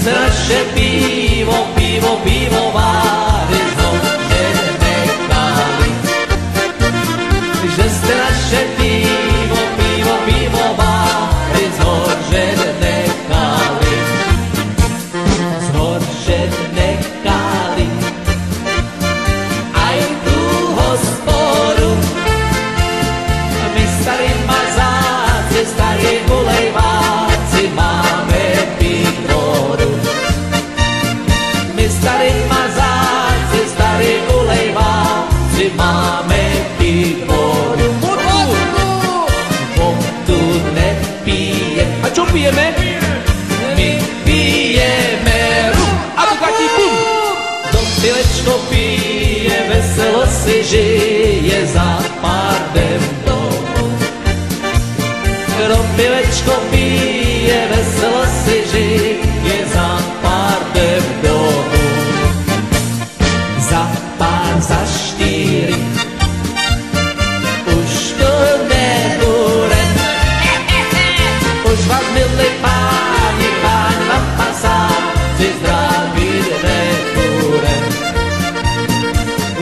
Naše pivo pivovary že nechali. Že jste naše pivo pivovary zhořet nechali. Zhořet nechali. Aj tu hospodu my starý mazáci, starý gulejváci máme pivoru. Starý mazáci, starý gulejváci máme pivoru. Vodu nepije. A čo pijeme? My pijeme rum. A bugatti bum. Do pilečko pije, veselo si žije za pádem domu. Do pilečko pije, veselo si žije za pádem domu. Za 4 už to nebude. Už vás milí páni vám pasáci zdravit nebude.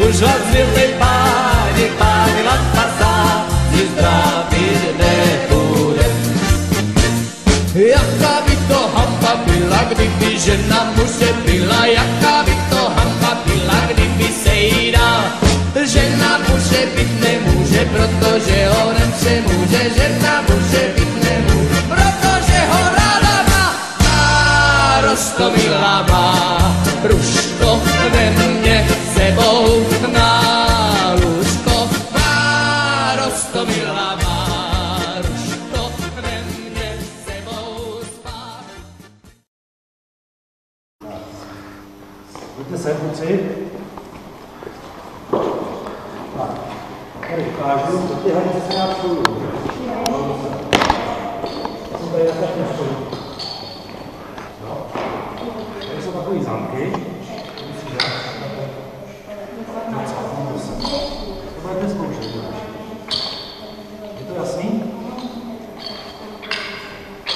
Už vás milí páni vám pasáci zdravit nebude. Jaká by to hamba byla, kdyby žena muže byla, jaká by to hamba byla, kdyby se jí dá. Žena muže být nemůže, protože ho nepřemůže, žena muže být nemůže, protože ho ráda má. Rostomila má ruško ve mně sebou na lůžko. Má Rostomila má ruško ve mně sebou spát. Pojďte se, kluci. Tady ukážu, do těch hranice se nějak stojí. Jsem tady na každém stojí. Tady jsou takový zámky. To budete zkoušet. Je to jasný?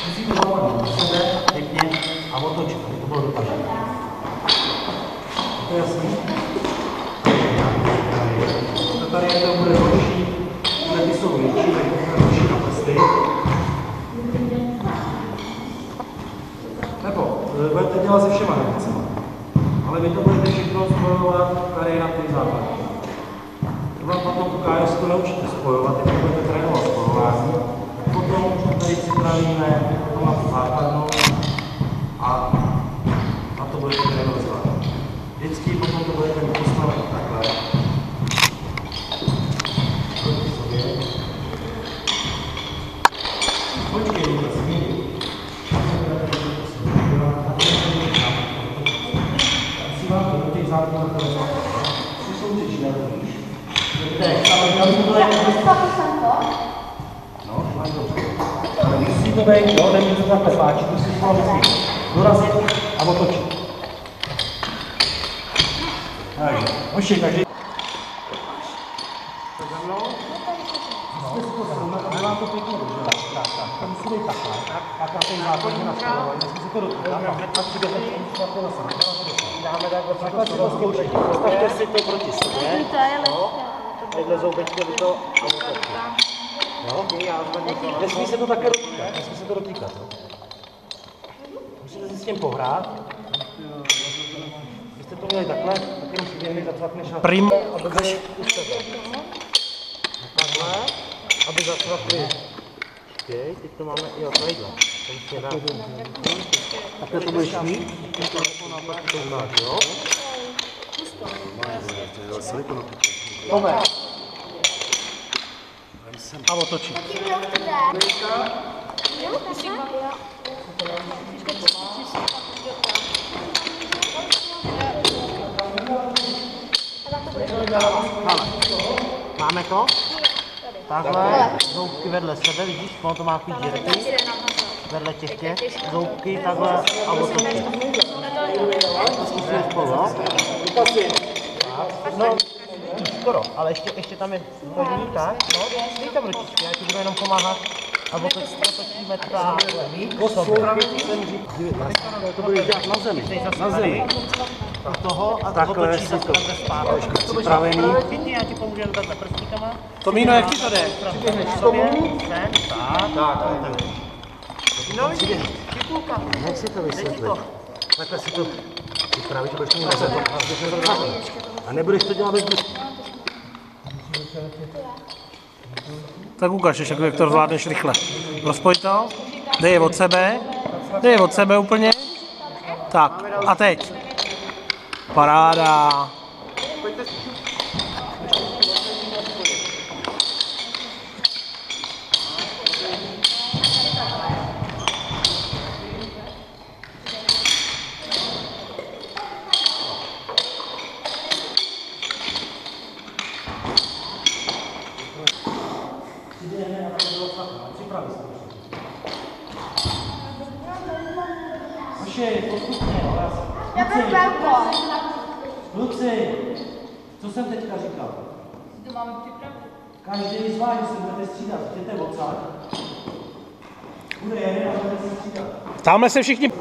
Musíte zavodnout do sebe, pěkně a otočit, aby to bylo dotažené. Je to jasný? Tady to bude horší, ty jsou větší, tak to bude horší na prsty. Nebo budete dělat se všema hranicema. Ale vy to budete všechno spojovat tady na ty základy. To vám potom ukáže, jestli to naučíte spojovat, jak budete trénovat spojování. Potom tady připravíme na tu základnou a na to budete trénovat zvládat. Vždycky potom to budete postavit takhle. Počkej, to zmíním. Asi vám to do těch zákonů na to soutěží, nebo víš? Tak, ale to bude no, máš dobře. Ale musí to být, jo, nemůžu to takhle tlačit, musíš to vždycky dorazit a otočit. Takže, počkej, takže... Tak za mnou? No, vám to pěkně držela. To musí být takhle. Tak na ten základě nastavovat. Nesmí se to dotýkat. Tak si jdete šlapě na sebe. Dáme takhle si to zkoušet. Postavte si to proti sobě. Takhle zoubečky by to... Jo? Nesmí se to také dotýkat. Nesmí se to dotýkat. Musíte si s tím pohrát. Když jste to měli takhle, tak jenom si běhli zacvakneš na... Prim. Aby byli u sebe. Takhle. Aby zacvakli. Teď to máme i o tadyhle. Takhle to budeš mít. Tome. A otočí. Máme to? Takhle, zoubky vedle sebe, vidíš, ono to má takový dírky, vedle těch zoubky, takhle a otočí. Zkusíme spolu, no? No, skoro, ale ještě tam je hodný, tak, no, dej tam ručičky, já ti budu jenom pomáhat a otočíme takhle, víš, to bude dělat na zemi, u toho a otočí zase takhle zpátky. Připravený. Chytni, já ti pomůžu jen takhle prstíkama. Tomíno, jak ti to jde? Přiběhneš k tomu? Sem, tak. No vidíš, šipulka. Nech si to vysvětlit. Takhle si to připravíš, abys to měl a nebudeš to dělat bez blízku. Tak ukáž ještě, jak to zvládneš rychle. Rozpoj to, dej je od sebe úplně. Tak, a teď. Paráda. Já beru velko. Kluci, co jsem teďka říkal? To máme připravit. Každý z vás, že se budete střídat, jděte odsad. Bude jeden a budete se střídat. Tamhle se všichni...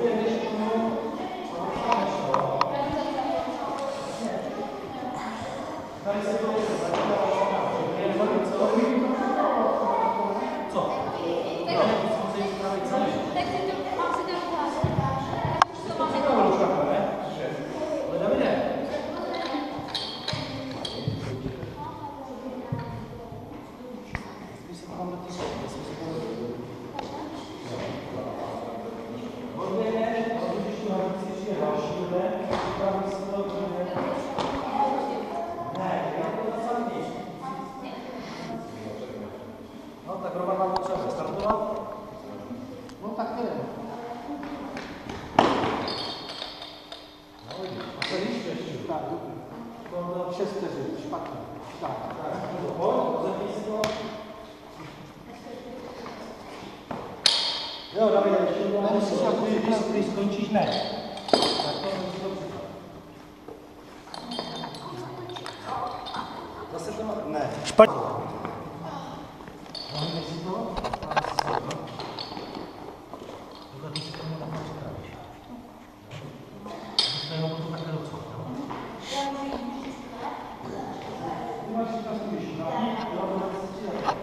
Jo, Davide, ještě když skončíš, ne. Tak to musí to připravit. Zase to ne. Špatně. Máme si to? Tohle ty si to takhle připravíš. To jenom to takhle docela. Ty máš si tam spíš na ní, jo, to máš si přidat.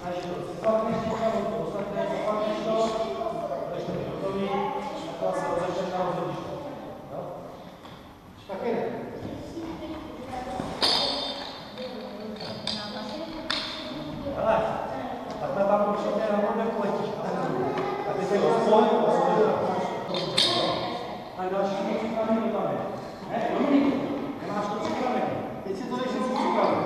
Takže to zapneš to, ostatné zapneš to, budeš mít hotový, a to se rozečeš na rozhodíš. Jo? Taky ne. Hele, takhle tam určitě na hodneku letíš. A ty se rozpoj, a další to připravený tam je. Ne, Dominik, nemáš to připravený. Teď si to jdeš něco připravený.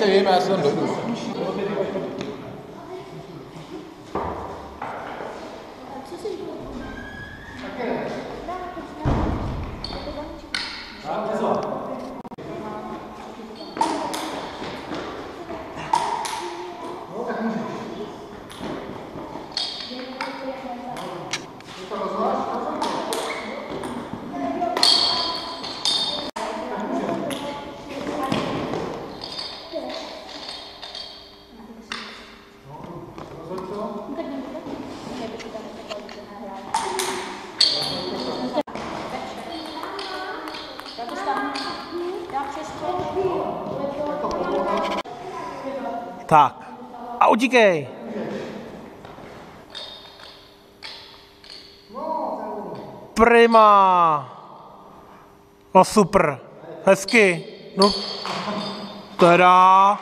se vyjeme, já se tam dojdu. Tak. A utíkej. Prima. No super. Hezky. No. Teda.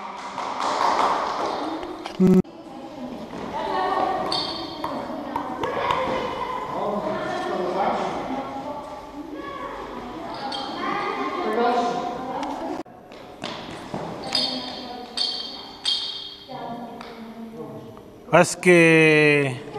Hezky.